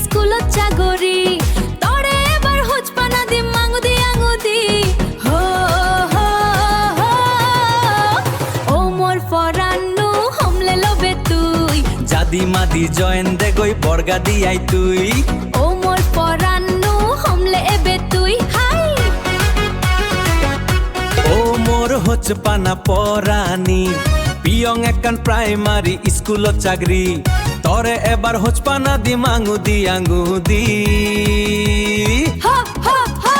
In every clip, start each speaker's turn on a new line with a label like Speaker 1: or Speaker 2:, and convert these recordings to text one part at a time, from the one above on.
Speaker 1: স্কুলত চাগরি তরে এবার হুজপানা দি আঙুদি হো হো হো ও মোর পরান্নু হমলে লবে তুই
Speaker 2: জাদি মাদি জয়েন দে গই বর্গা দিয়াই তুই
Speaker 1: ও মোর পরান্নু হমলে এবে তুই হাই
Speaker 2: ও মোর হচ্ছে পানা পরানি পিয়ং একান প্রাইমারি স্কুলত চাকরি তরে এবার হচ্ছে পানা দি আঙুদি
Speaker 1: হো হো হো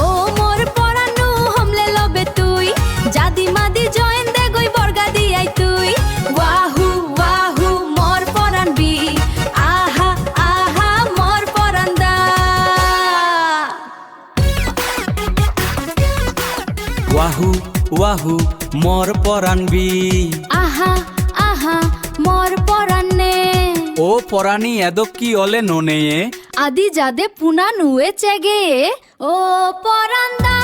Speaker 1: ও মোর পরান্নু হমলে লবে তুই জাদি মাদি জয়েন দে গই বর্গা দিয়াই তুই ওয়াহু ওয়াহু মোর পরান বি আহা আহা মোর পরান দা
Speaker 2: ওয়াহু ওয়াহু মোর পরানবি
Speaker 1: আহা আহা মোর পরান্নে
Speaker 2: ও পরানি এদব কি অলে ননে
Speaker 1: আদি যাদে পুনা নুয়ে চেগে ও পরান্দা